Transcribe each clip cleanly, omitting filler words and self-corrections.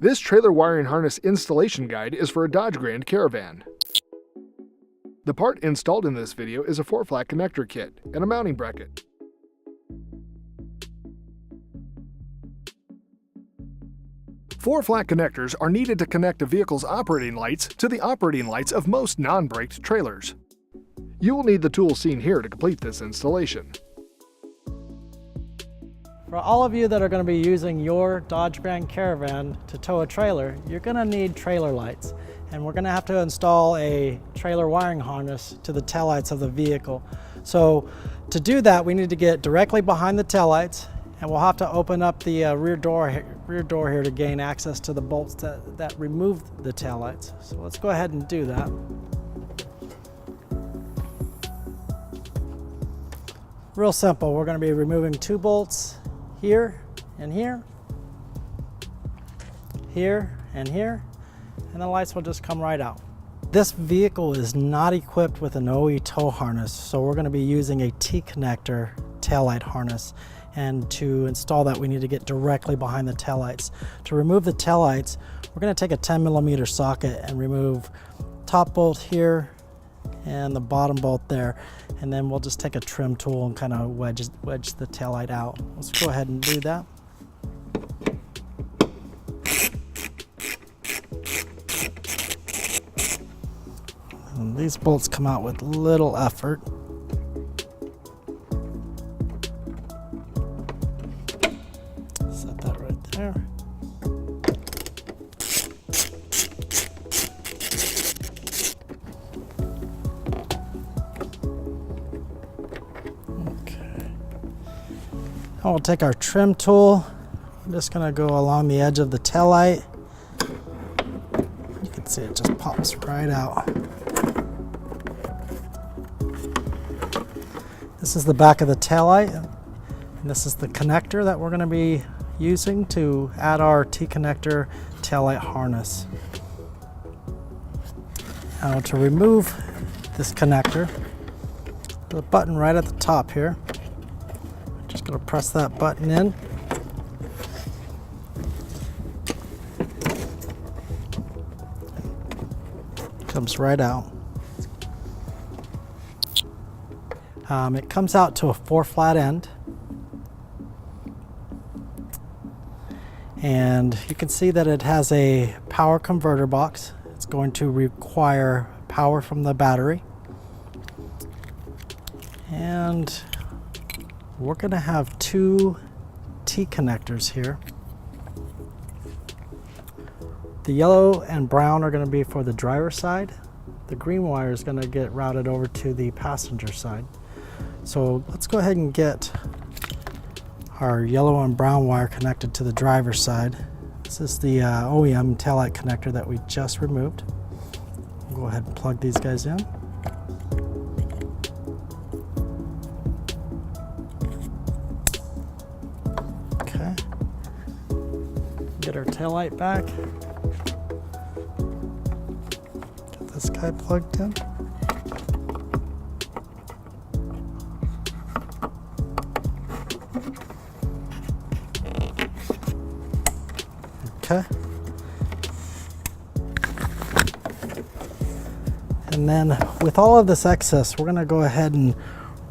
This trailer wiring harness installation guide is for a Dodge Grand Caravan. The part installed in this video is a 4-flat connector kit and a mounting bracket. Four flat connectors are needed to connect a vehicle's operating lights to the operating lights of most non-braked trailers. You will need the tools seen here to complete this installation. For all of you that are going to be using your Dodge Grand Caravan to tow a trailer, you're going to need trailer lights. And we're going to have to install a trailer wiring harness to the taillights of the vehicle. So to do that, we need to get directly behind the taillights, and we'll have to open up the rear door here to gain access to the bolts that remove the taillights. So let's go ahead and do that. Real simple. We're going to be removing 2 bolts here and here, here and here, and the lights will just come right out. This vehicle is not equipped with an OE tow harness, so we're going to be using a T-connector taillight harness. And to install that, we need to get directly behind the taillights. To remove the taillights, we're going to take a 10mm socket and remove top bolt here and the bottom bolt there, and then we'll just take a trim tool and kind of wedge the taillight out. Let's go ahead and do that. And these bolts come out with little effort. Set that right there. Now we'll take our trim tool. I'm just going to go along the edge of the taillight. You can see it just pops right out. This is the back of the taillight, and this is the connector that we're going to be using to add our T-connector taillight harness. Now to remove this connector, the button right at the top here. Just going to press that button in. Comes right out. It comes out to a 4-flat end. And you can see that it has a power converter box. It's going to require power from the battery. And we're going to have 2 T-connectors here. The yellow and brown are going to be for the driver's side. The green wire is going to get routed over to the passenger side. So let's go ahead and get our yellow and brown wire connected to the driver's side. This is the OEM taillight connector that we just removed. We'll go ahead and plug these guys in. Okay. Get our taillight back. Get this guy plugged in. Okay. And then with all of this excess, we're going to go ahead and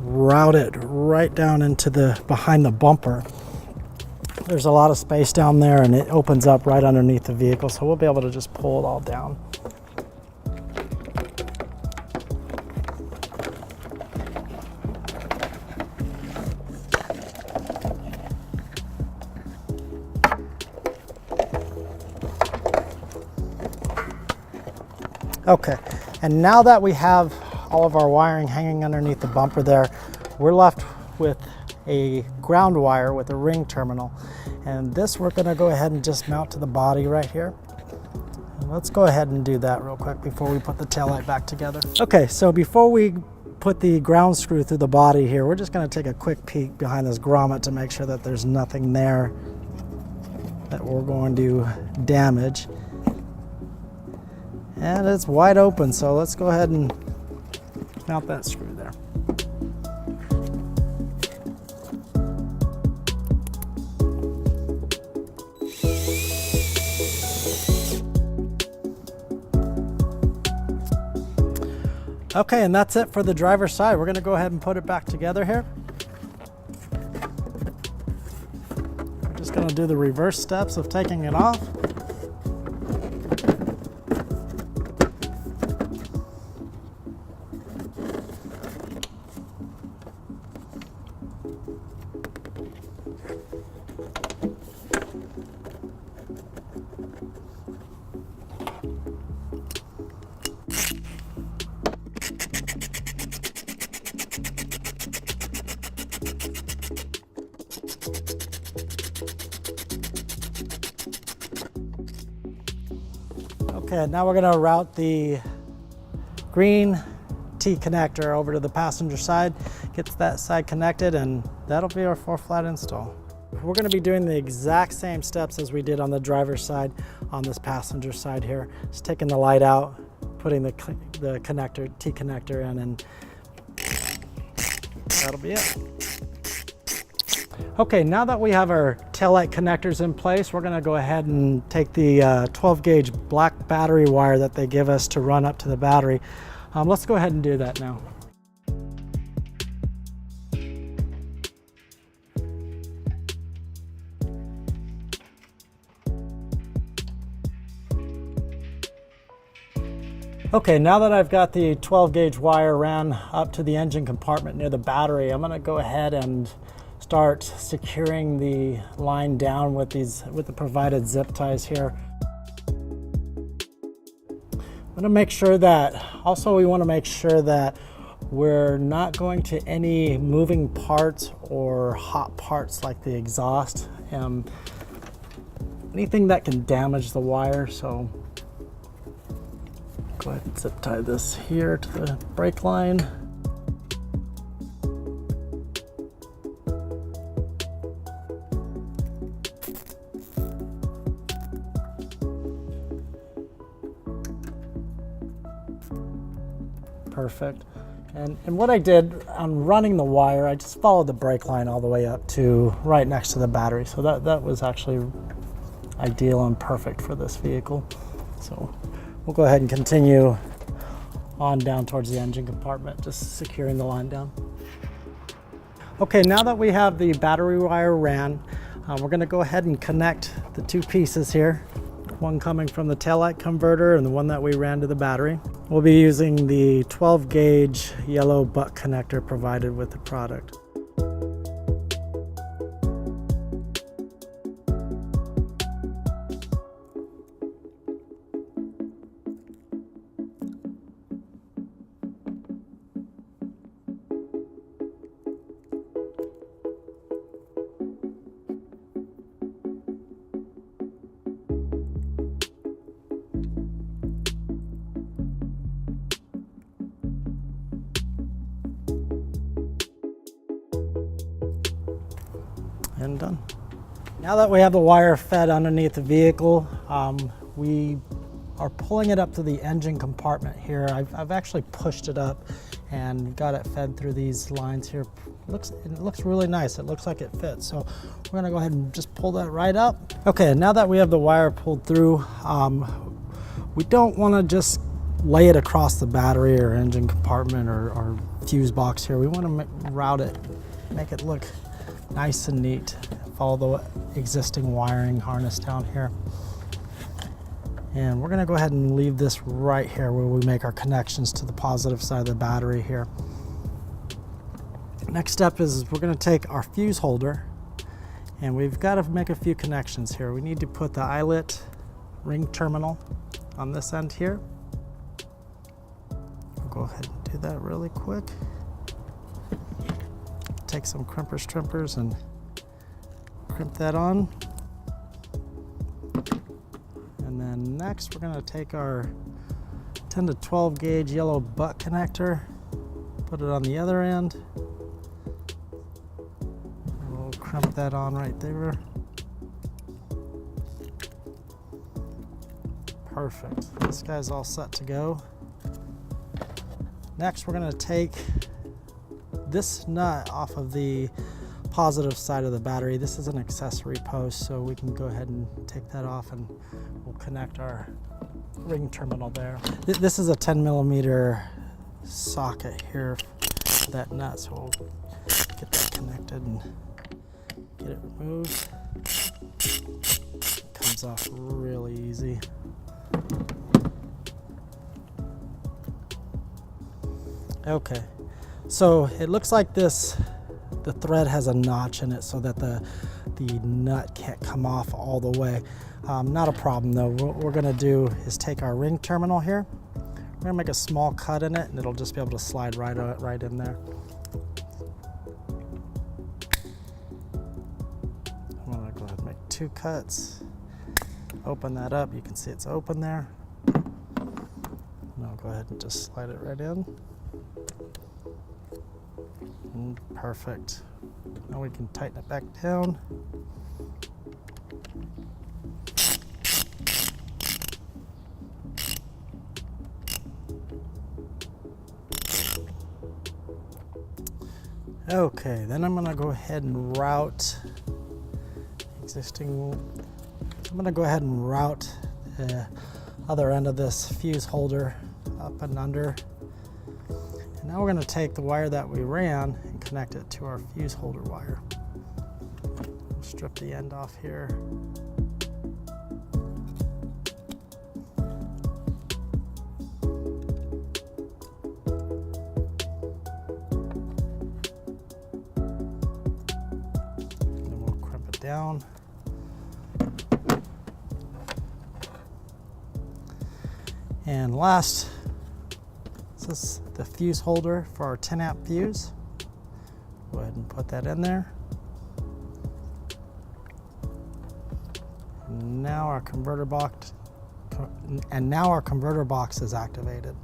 route it right down into behind the bumper. There's a lot of space down there, and it opens up right underneath the vehicle, so we'll be able to just pull it all down. Okay, and now that we have all of our wiring hanging underneath the bumper there, we're left with a ground wire with a ring terminal. And this we're going to go ahead and just mount to the body right here. And let's go ahead and do that real quick before we put the taillight back together. Okay, so before we put the ground screw through the body here, we're just going to take a quick peek behind this grommet to make sure that there's nothing there that we're going to damage. And it's wide open, so let's go ahead and mount that screw there. Okay, and that's it for the driver's side. We're gonna go ahead and put it back together here. We're just gonna do the reverse steps of taking it off. Okay, now we're gonna route the green T connector over to the passenger side, get that side connected, and that'll be our 4-flat install. We're gonna be doing the exact same steps as we did on the driver's side on this passenger side here. Just taking the light out, putting the connector, T connector in, and that'll be it. Okay, now that we have our taillight connectors in place, we're gonna go ahead and take the 12 gauge black battery wire that they give us to run up to the battery. Let's go ahead and do that now. Okay, now that I've got the 12 gauge wire ran up to the engine compartment near the battery, I'm gonna go ahead and start securing the line down with the provided zip ties here. We want to make sure that we're not going to any moving parts or hot parts like the exhaust, anything that can damage the wire. So go ahead and zip tie this here to the brake line. Perfect. And what I did on running the wire, I just followed the brake line all the way up to right next to the battery. So that was actually ideal and perfect for this vehicle. So we'll go ahead and continue on down towards the engine compartment, just securing the line down. Okay, now that we have the battery wire ran, we're gonna go ahead and connect the two pieces here. One coming from the taillight converter and the one that we ran to the battery. We'll be using the 12 gauge yellow butt connector provided with the product. And done. Now that we have the wire fed underneath the vehicle, we are pulling it up to the engine compartment here. I've actually pushed it up and got it fed through these lines here. It looks really nice. It looks like it fits. So we're gonna go ahead and just pull that right up. Okay, now that we have the wire pulled through, we don't wanna just lay it across the battery or engine compartment or fuse box here. We wanna route it, make it look nice and neat. Follow the existing wiring harness down here. And we're gonna go ahead and leave this right here where we make our connections to the positive side of the battery here. Next step is we're gonna take our fuse holder and we've got to make a few connections here. We need to put the eyelet ring terminal on this end here. We'll go ahead and do that really quick. Take some crimpers and crimp that on. And then next we're gonna take our 10 to 12 gauge yellow butt connector, put it on the other end. And we'll crimp that on right there. Perfect. This guy's all set to go. Next we're gonna take this nut off of the positive side of the battery. This is an accessory post, so we can go ahead and take that off and we'll connect our ring terminal there. This is a 10 millimeter socket here for that nut, so we'll get that connected and get it removed. It comes off really easy. Okay, so it looks like the thread has a notch in it so that the nut can't come off all the way. Not a problem though. What we're gonna do is take our ring terminal here. We're gonna make a small cut in it and it'll just be able to slide right in there. I'm gonna go ahead and make 2 cuts. Open that up, you can see it's open there. And I'll go ahead and just slide it right in. Perfect. Now we can tighten it back down. Okay, then I'm gonna go ahead and route the other end of this fuse holder up and under. And now we're going to take the wire that we ran and connect it to our fuse holder wire. We'll strip the end off here. And then we'll crimp it down. And last, this is the fuse holder for our 10 amp fuse. Go ahead and put that in there. And now our converter box is activated.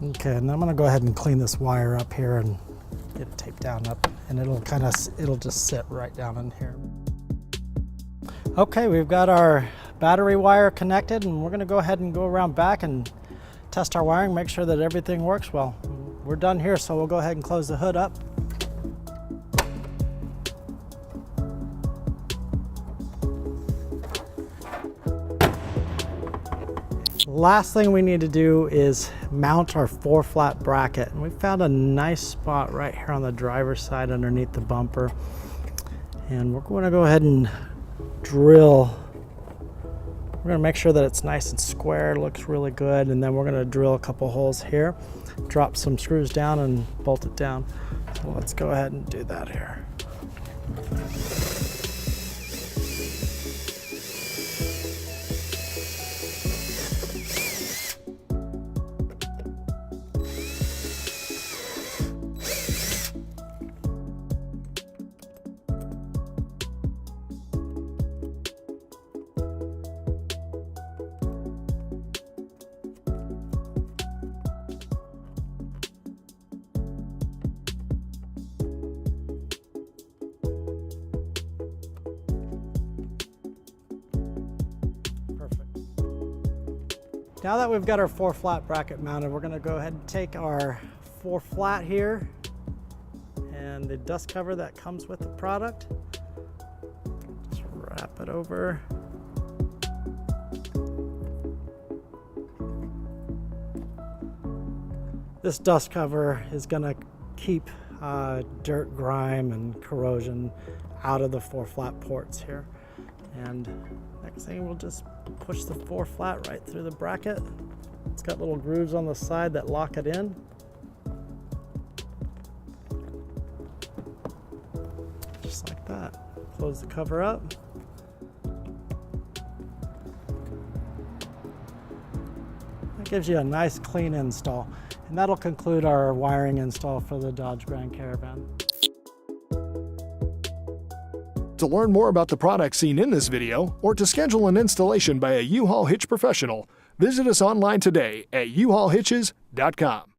Okay, and I'm going to go ahead and clean this wire up here and get it taped down up, and it'll just sit right down in here. Okay, we've got our battery wire connected, and we're going to go ahead and go around back and test our wiring, make sure that everything works well. We're done here, so we'll go ahead and close the hood up. Last thing we need to do is mount our 4-flat bracket, and we found a nice spot right here on the driver's side underneath the bumper, and we're going to go ahead and drill. We're going to make sure that it's nice and square, looks really good, and then we're going to drill a couple holes here, drop some screws down and bolt it down. So let's go ahead and do that here. Now that we've got our 4-flat bracket mounted, we're going to go ahead and take our 4-flat here and the dust cover that comes with the product. Just wrap it over. This dust cover is going to keep dirt, grime, and corrosion out of the 4-flat ports here. And next thing, we'll just push the 4-flat right through the bracket. It's got little grooves on the side that lock it in. Just like that. Close the cover up. That gives you a nice clean install. And that'll conclude our wiring install for the Dodge Grand Caravan. To learn more about the products seen in this video, or to schedule an installation by a U-Haul hitch professional, visit us online today at uhaulhitches.com.